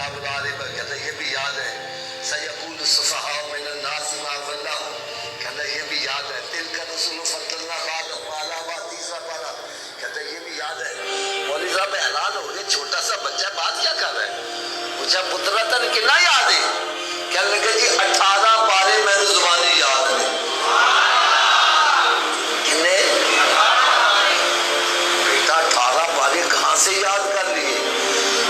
کہتا یہ بھی یاد ہے سیقول السفہاء من الناس ما ولاہم، کہتا یہ بھی یاد ہے تلک رسول فضلنا بعضهم علی بعض، تیسرا پارہ کہتا یہ بھی یاد ہے۔ مولوی صاحب حیران ہو گئے، چھوٹا سا بچہ بات کیا کر رہا ہے؟ پوچھا پترا تن کتنا یاد ہے؟ کہنے لگے جی 18 پارے میں نے زبانی یاد ہے۔ کتنے؟ بیٹا 18 پارے کہاں سے یاد کر لیے؟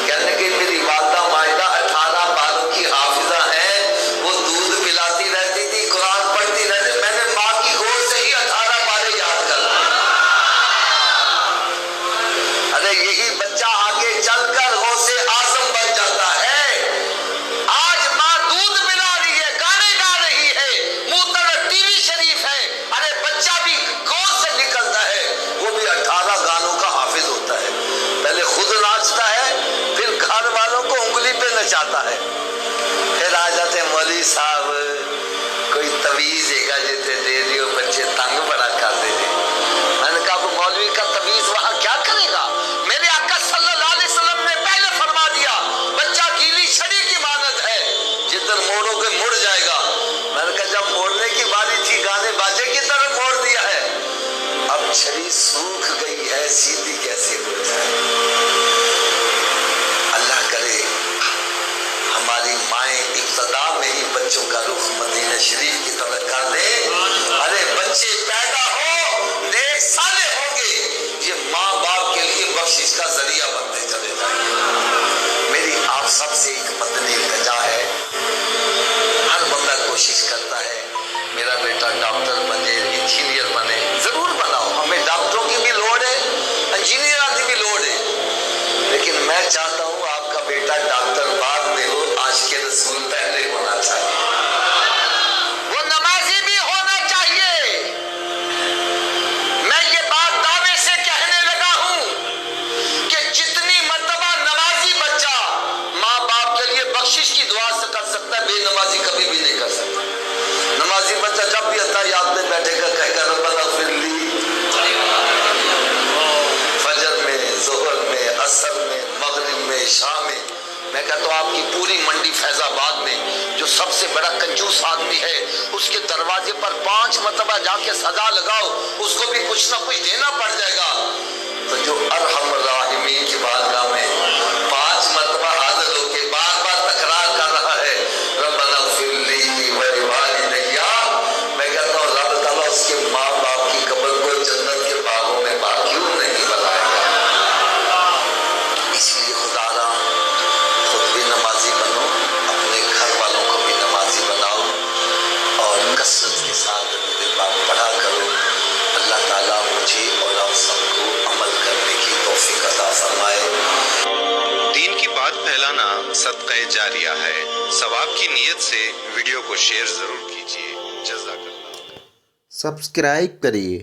کہنے لگے میری والدہ مائدہ 18 پاروں کی حافظہ ہے، وہ دودھ پلاتی رہتی تھی، قرآن پڑھتی رہتی، میں نے ماں کی گود سے ہی 18 پارے یاد کر لیے۔ ارے یہی بچہ آگے چل کر غوث اعظم بن جاتا ہے۔ آج ماں دودھ پلا رہی ہے، گانے گا رہی ہے، منہ پر ٹی وی شریف ہے، ارے بچہ بھی گود سے نکلتا ہے، وہ بھی 18 گانوں کا حافظ ہوتا ہے۔ پہلے خود ناچتا ہے، پھر گھر والوں کو انگلی پہ نچاتا ہے۔ پھر آ جاتے ہیں مولوی صاحب کوئی تویز ہے گا جیتے دے دیو، بچے تنگ بڑا کر دے دے۔ میں نے کہا مولوی کا تویز وہاں کیا کرے گا؟ میرے آقا صلی اللہ علیہ وسلم نے پہلے فرما دیا بچہ گیلی چھڑی کی مانند ہے، جدھر موڑو گے مڑ جائے گا۔ میں نے کہا جب موڑنے کی باری تھی گانے باجے کی طرف موڑ دیا ہے، اب چھڑی سوکھ گئی ہے، سیدھی کیسے ہو جائے؟ اللہ کرے ہماری مائیں ابتدا میں ہی بچوں کا رخ مدینہ شریف کی طرف کر دیں۔ ارے بچے پیدا ہو نیک صالح ہوں گے، یہ ماں باپ کے لیے بخشش کا ذریعہ بنتے چلے جائیں گے۔ میری آپ سب سے ایک مدنی التجا ہے، ہر بندہ کوشش کرتا ہے میرا بیٹا ڈاکٹر بنے، انجینئر بنے، ضرور بناؤ، ہمیں ڈاکٹروں کی بھی لوڑ ہے، انجینئر کی بھی لوڑ ہے، لیکن میں چاہتا ہوں آپ کا بیٹا ڈاکٹر بعد میں ہو، عاشق رسول پہلے ہونا چاہیے، وہ نمازی بھی ہونا چاہیے۔ میں یہ بات دعوے سے کہنے لگا ہوں کہ جتنی مرتبہ نمازی بچہ ماں باپ کے لیے بخشش کی دعا سے کر سکتا ہے، بے نمازی کبھی بھی نہیں کر سکتا۔ نمازی بچہ جب بھی اتحیات میں بیٹھے گا کہے گا ربنا اغفر لی، فجر میں، ظہر میں، عصر میں، مغرب میں، شام میں۔ میں کہتا ہوں آپ کی پوری منڈی فیض آباد میں جو سب سے بڑا کنجوس آدمی ہے، اس کے دروازے پر 5 مرتبہ جا کے صدا لگاؤ، اس کو بھی کچھ نہ کچھ دینا پڑ جائے گا۔ تو جو ارحم الراحمین کی بارگاہ میں 5 مرتبہ حاضر ہو کے بار بار تکرار کر رہا ہے ربنا اغفر لی ولوالدی، میں کہتا ہوں رب تعالیٰ اس کے ماں باپ کی قبر کو جنت کے باغوں میں باقیوں نہیں بنائے گا۔ اس لیے خدا را خود بھی نمازی بنو، اپنے گھر والوں کو بھی نمازی بناؤ، اور کثرت کے ساتھ میرے باپ پڑھا کرو۔ اللہ تعالیٰ مجھے اور آپ سب کو عمل کرنے کی توفیق عطا فرمائے۔ دین کی بات پھیلانا صدقہ جاریہ ہے، ثواب کی نیت سے ویڈیو کو شیئر ضرور کیجیے۔ جزاک اللہ۔ سبسکرائب کریے۔